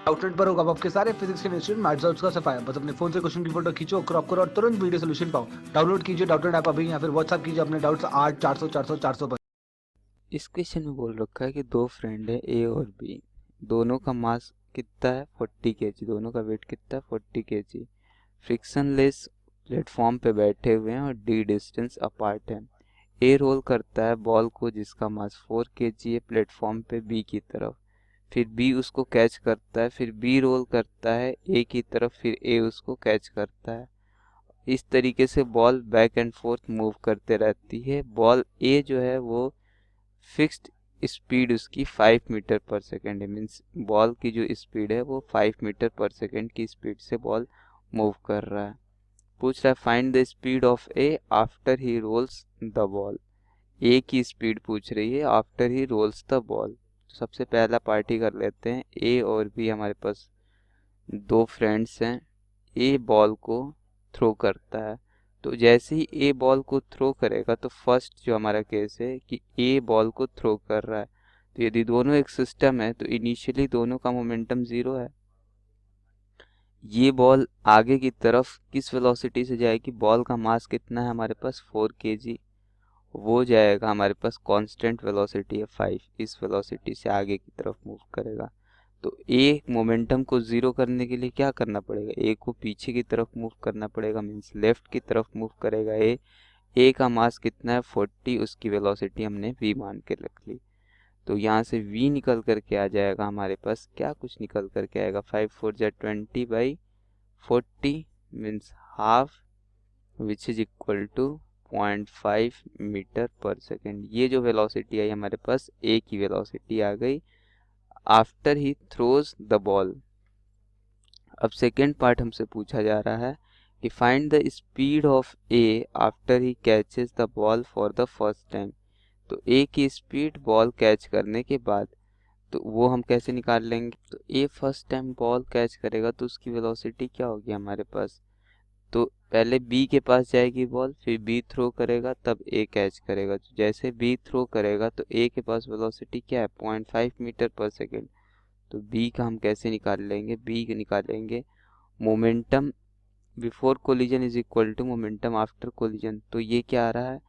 Outlet पर होगा आपके सारे फिजिक्स के इंस्टीट्यूट मैथ्स का सफाया। बस अपने फोन से क्वेश्चन की फोटो खींचो, क्रॉप करो और तुरंत वीडियो सोल्यूशन पाओ। डाउनलोड कीजिए डाउटनेट ऐप अभी या फिर व्हाट्सएप कीजिए अपने डाउट्स 8 400 400 400 पर। इस क्वेश्चन में बोल रखा है कि दो फ्रेंड है ए और बी, दोनों का मास कितना है 40 kg, दोनों का वेट कितना है 40 kg। फ्रिक्शनलेस प्लेटफॉर्म पे बैठे हुए हैं और डी डिस्टेंस अपार्ट है। ए रोल करता है बॉल को जिसका मास 4 kg है प्लेटफॉर्म पे बी की तरफ, फिर बी उसको कैच करता है, फिर बी रोल करता है ए की तरफ, फिर ए उसको कैच करता है। इस तरीके से ball back and fourth move करते रहती है। बॉल ए जो है वो फिक्स्ड स्पीड उसकी 5 मीटर पर सेकेंड है, मीन्स बॉल की जो स्पीड है वो 5 मीटर पर सेकेंड की स्पीड से बॉल मूव कर रहा है। पूछ रहा है find the speed of A after he rolls the ball. A की स्पीड पूछ रही है after he rolls the ball. तो सबसे पहला पार्टी कर लेते हैं। ए और बी हमारे पास दो फ्रेंड्स हैं। ए बॉल को थ्रो करता है, तो जैसे ही ए बॉल को थ्रो करेगा तो फर्स्ट जो हमारा केस है कि ए बॉल को थ्रो कर रहा है, तो यदि दोनों एक सिस्टम है तो इनिशियली दोनों का मोमेंटम जीरो है। ये बॉल आगे की तरफ किस वेलोसिटी से जाएगी, बॉल का मास कितना है हमारे पास 4 kg, वो जाएगा हमारे पास कांस्टेंट वेलोसिटी है 5, इस वेलोसिटी से आगे की तरफ मूव करेगा। तो ए मोमेंटम को जीरो करने के लिए क्या करना पड़ेगा, ए को पीछे की तरफ मूव करना पड़ेगा, मीन्स लेफ्ट की तरफ मूव करेगा ए का मास कितना है 40, उसकी वेलोसिटी हमने v मान के रख ली। तो यहाँ से v निकल करके आ जाएगा हमारे पास, क्या कुछ निकल करके आएगा 5 4 जा 20/40 means half, which is equal to 0.5 metre per second. ये जो वेलोसिटी आई हमारे पास ए की वेलोसिटी आ गई after he throws the ball. अब सेकेंड पार्ट हमसे पूछा जा रहा है कि find the speed of A after he catches the ball for the first time. तो ए की स्पीड बॉल कैच करने के बाद, तो वो हम कैसे निकाल लेंगे। तो ए फर्स्ट टाइम बॉल कैच करेगा तो उसकी वेलोसिटी क्या होगी हमारे पास, तो पहले बी के पास जाएगी बॉल, फिर बी थ्रो करेगा तब ए कैच करेगा। तो जैसे बी थ्रो करेगा तो ए के पास वेलोसिटी क्या है 0.5 मीटर पर सेकेंड। तो बी का हम कैसे निकाल लेंगे, बी निकालेंगे momentum before collision is equal to momentum after collision. तो ये क्या आ रहा है,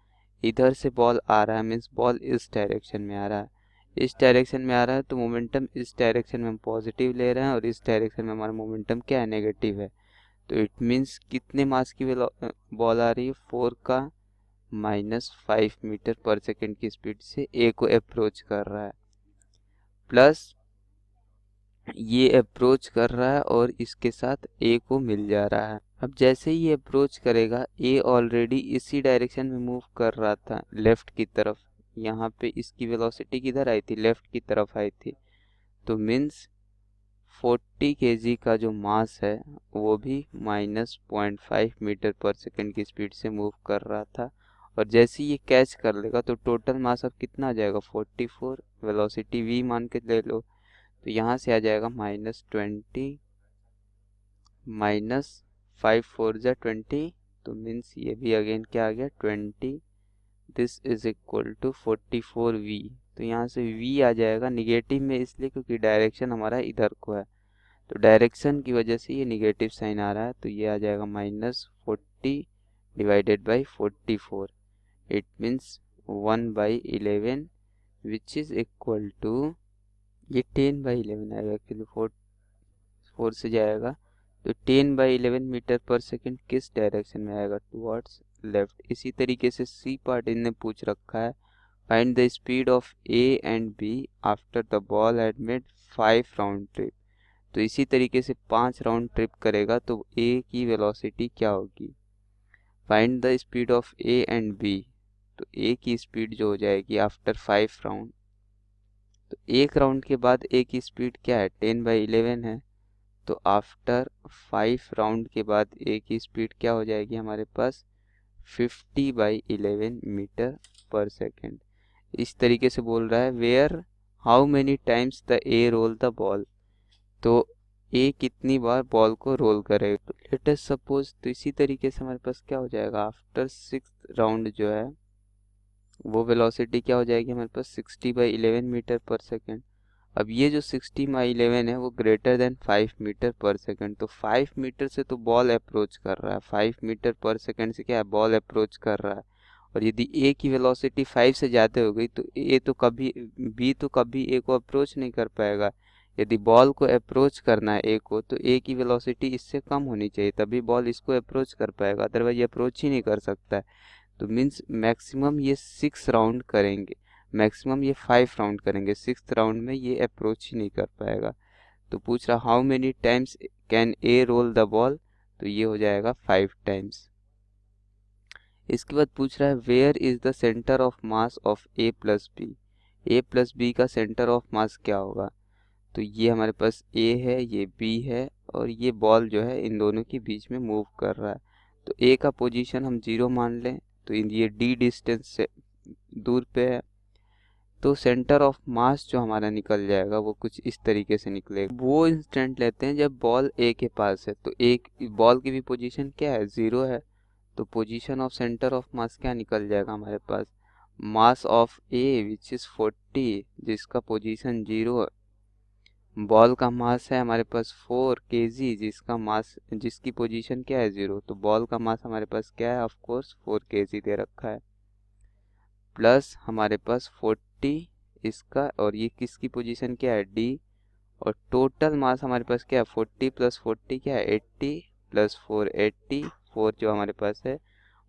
इधर से बॉल आ रहा है, मीन्स बॉल इस डायरेक्शन में आ रहा है, इस डायरेक्शन में आ रहा है, तो मोमेंटम इस डायरेक्शन में हम पॉजिटिव ले रहे हैं और इस डायरेक्शन में हमारा मोमेंटम क्या है नेगेटिव है। तो इट मीन्स कितने मास की बॉल आ रही है 4 का -5 मीटर पर सेकेंड की स्पीड से ए को अप्रोच कर रहा है, प्लस ये अप्रोच कर रहा है और इसके साथ ए को मिल जा रहा है। अब जैसे ही ये अप्रोच करेगा, ए ऑलरेडी इसी डायरेक्शन में मूव कर रहा था लेफ्ट की तरफ, यहाँ पे इसकी वेलोसिटी किधर आई थी, लेफ्ट की तरफ आई थी। तो मीन्स 40 kg का जो मास है वो भी -0.5 मीटर पर सेकेंड की स्पीड से मूव कर रहा था। और जैसे ही ये कैच कर लेगा तो टोटल मास अब कितना आ जाएगा 44, वेलोसिटी v मान के ले लो, तो यहाँ से आ जाएगा -20 -5 4 जा 20, तो मीन्स ये भी अगेन क्या आ गया 20, this is equal to 44v। तो यहाँ से v आ जाएगा निगेटिव में इसलिए क्योंकि डायरेक्शन हमारा इधर को है, तो डायरेक्शन की वजह से ये निगेटिव साइन आ रहा है, तो ये आ जाएगा -40 divided by 44, it means 1/11 which is equal to, ये 10/11 आएगा एक्चुअली, 4 से जाएगा, तो 10/11 मीटर पर सेकेंड किस डायरेक्शन में आएगा, टुवर्ड्स लेफ्ट। इसी तरीके से सी पार्ट इनने पूछ रखा है find the speed of A and B after the ball had made 5 round trip. तो इसी तरीके से 5 राउंड ट्रिप करेगा तो ए की वेलोसिटी क्या होगी, find the speed of A and B. तो ए की स्पीड जो हो जाएगी आफ्टर 5 राउंड, तो एक राउंड के बाद ए की स्पीड क्या है 10/11 है, तो आफ्टर 5 राउंड के बाद ए की स्पीड क्या हो जाएगी हमारे पास 50/11 मीटर पर सेकेंड। इस तरीके से बोल रहा है where how many times the A roll the ball, तो ए कितनी बार बॉल को रोल करेगा। तो लेट अस सपोज, तो इसी तरीके से हमारे पास क्या हो जाएगा आफ्टर 6th राउंड जो है वो वेलोसिटी क्या हो जाएगी हमारे पास 60/11 मीटर पर सेकेंड। अब ये जो 60/11 है वो ग्रेटर देन 5 मीटर पर सेकंड, तो 5 मीटर से तो बॉल अप्रोच कर रहा है, 5 मीटर पर सेकंड से क्या है, बॉल अप्रोच कर रहा है। और यदि ए की वेलोसिटी 5 से ज़्यादा हो गई तो बी तो कभी ए को अप्रोच नहीं कर पाएगा। यदि बॉल को अप्रोच करना है ए को, तो ए की वेलोसिटी इससे कम होनी चाहिए, तभी बॉल इसको अप्रोच कर पाएगा, अदरवाइज ये अप्रोच ही नहीं कर सकता है। तो मीन्स मैक्सिमम ये 6 राउंड करेंगे, मैक्सिमम ये 5 राउंड करेंगे, 6th राउंड में ये अप्रोच ही नहीं कर पाएगा। तो पूछ रहा how many times can A roll the ball, तो ये हो जाएगा 5 टाइम्स। इसके बाद पूछ रहा है where is the centre of mass of A plus B, A plus B का सेंटर ऑफ मास क्या होगा। तो ये हमारे पास ए है, ये बी है, और ये बॉल जो है इन दोनों के बीच में मूव कर रहा है। तो ए का पोजीशन हम 0 मान लें, तो ये डी डिस्टेंस से दूर पे है, तो सेंटर ऑफ मास जो हमारा निकल जाएगा वो कुछ इस तरीके से निकलेगा। वो इंस्टेंट लेते हैं जब बॉल ए के पास है, तो एक बॉल की भी पोजीशन क्या है, 0 है, तो position of centre of mass क्या निकल जाएगा हमारे पास, मास ऑफ ए विच इज 40, जिसका पोजीशन 0 है। बॉल का मास है हमारे पास 4 kg, जिसकी पोजीशन क्या है 0, तो बॉल का मास हमारे पास क्या है, ऑफ कोर्स 4 kg दे रखा है, प्लस हमारे पास 40 इसका, और ये किसकी पोजीशन क्या है, डी, और टोटल मास हमारे पास क्या है, 40 + 40 क्या है, 80 + 4 84 जो हमारे पास है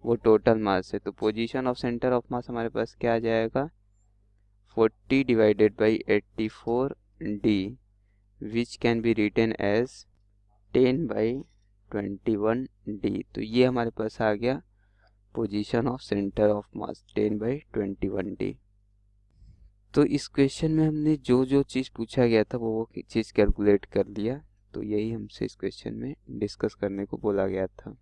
वो टोटल मास है। तो position of centre of mass हमारे पास क्या आ जाएगा, 40 / 84 D, which can be written as 10/21 D. तो ये हमारे पास आ गया position of centre of mass 10/21 D. तो इस क्वेश्चन में हमने जो जो चीज़ पूछा गया था वो चीज़ कैलकुलेट कर लिया, तो यही हमसे इस क्वेश्चन में डिस्कस करने को बोला गया था।